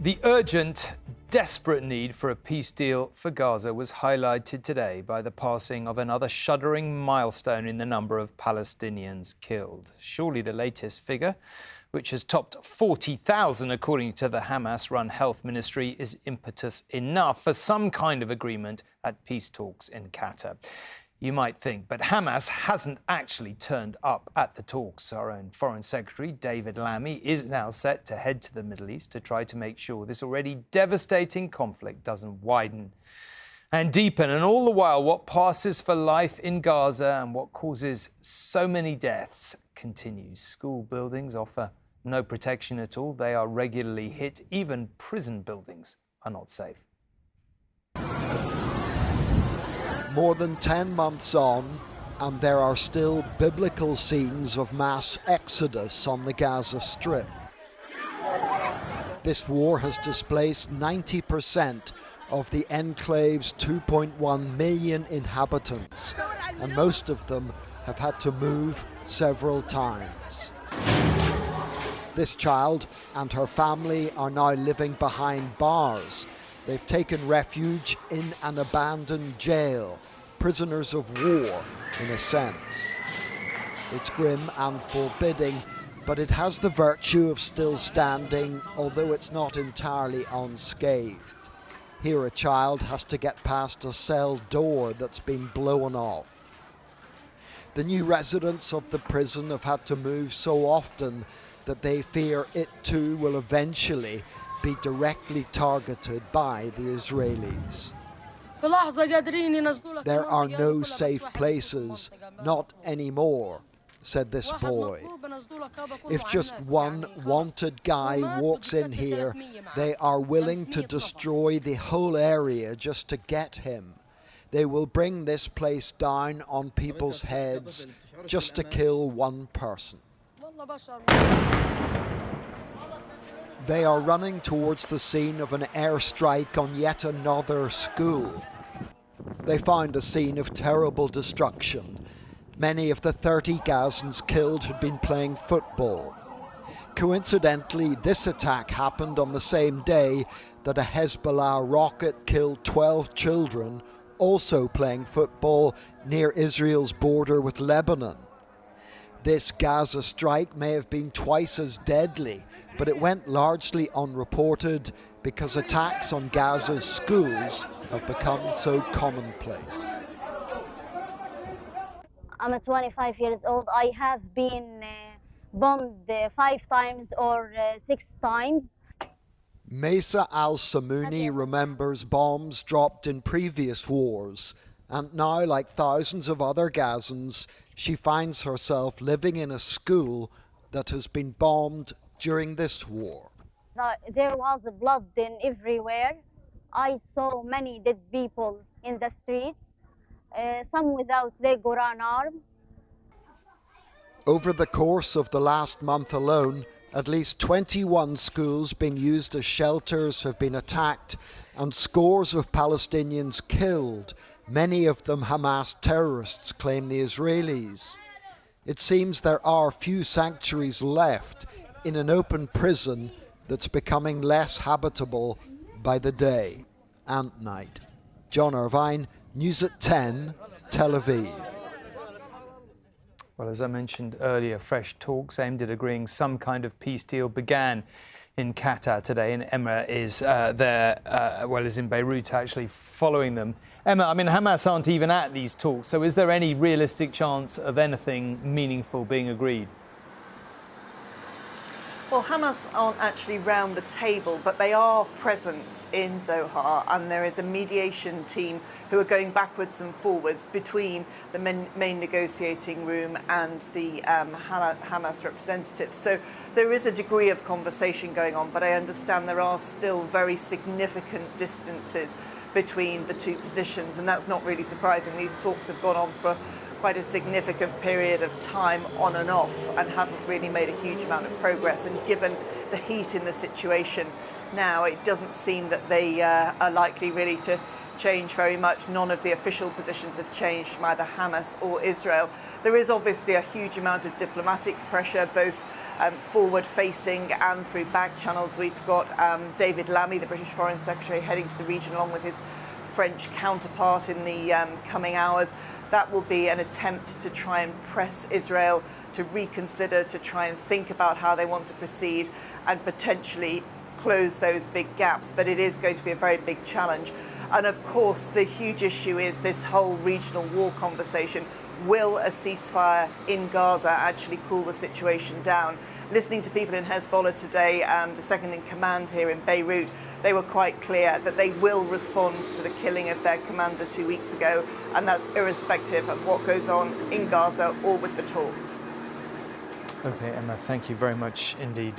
The urgent, desperate need for a peace deal for Gaza was highlighted today by the passing of another shuddering milestone in the number of Palestinians killed. Surely the latest figure, which has topped 40,000 according to the Hamas-run health ministry, is impetus enough for some kind of agreement at peace talks in Qatar. You might think, but Hamas hasn't actually turned up at the talks. Our own Foreign Secretary, David Lammy, is now set to head to the Middle East to try to make sure this already devastating conflict doesn't widen and deepen. And all the while, what passes for life in Gaza and what causes so many deaths continues. School buildings offer no protection at all. They are regularly hit. Even prison buildings are not safe. More than 10 months on, and there are still biblical scenes of mass exodus on the Gaza Strip. This war has displaced 90% of the enclave's 2.1 million inhabitants, and most of them have had to move several times. This child and her family are now living behind bars. They've taken refuge in an abandoned jail, prisoners of war, in a sense. It's grim and forbidding, but it has the virtue of still standing, although it's not entirely unscathed. Here a child has to get past a cell door that's been blown off. The new residents of the prison have had to move so often that they fear it too will eventually be directly targeted by the Israelis. There are no safe places, not anymore, said this boy. If just one wanted guy walks in here, they are willing to destroy the whole area just to get him. They will bring this place down on people's heads just to kill one person. They are running towards the scene of an airstrike on yet another school. They found a scene of terrible destruction. Many of the 30 Gazans killed had been playing football. Coincidentally, this attack happened on the same day that a Hezbollah rocket killed 12 children, also playing football near Israel's border with Lebanon. This Gaza strike may have been twice as deadly, but it went largely unreported because attacks on Gaza's schools have become so commonplace. I'm 25 years old. I have been bombed 5 times or 6 times. Mesa al-Samouni remembers bombs dropped in previous wars, and now, like thousands of other Gazans, she finds herself living in a school that has been bombed during this war. There was blood everywhere. I saw many dead people in the streets, some without leg or an arm. Over the course of the last month alone, at least 21 schools being used as shelters have been attacked and scores of Palestinians killed, many of them Hamas terrorists, claim the Israelis. It seems there are few sanctuaries left in an open prison that's becoming less habitable by the day and night. John Irvine, News at 10, Tel Aviv. Well, as I mentioned earlier, fresh talks aimed at agreeing some kind of peace deal began in Qatar today, and Emma is is in Beirut actually following them. Emma, I mean, Hamas aren't even at these talks, so is there any realistic chance of anything meaningful being agreed? Well, Hamas aren't actually round the table, but they are present in Doha, and there is a mediation team who are going backwards and forwards between the main negotiating room and the Hamas representatives. So there is a degree of conversation going on, but I understand there are still very significant distances between the two positions, and that's not really surprising. These talks have gone on for quite a significant period of time on and off and haven't really made a huge amount of progress, and given the heat in the situation now, it doesn't seem that they are likely really to change very much. None of the official positions have changed from either Hamas or Israel. There is obviously a huge amount of diplomatic pressure. Both forward-facing and through back channels. We've got David Lammy, the British Foreign Secretary, heading to the region along with his French counterpart in the coming hours. That will be an attempt to try and press Israel to reconsider, to try and think about how they want to proceed and potentially close those big gaps. But it is going to be a very big challenge. And of course, the huge issue is this whole regional war conversation. Will a ceasefire in Gaza actually cool the situation down? Listening to people in Hezbollah today, the second in command here in Beirut, they were quite clear that they will respond to the killing of their commander 2 weeks ago, and that's irrespective of what goes on in Gaza or with the talks. Okay, Emma, thank you very much indeed.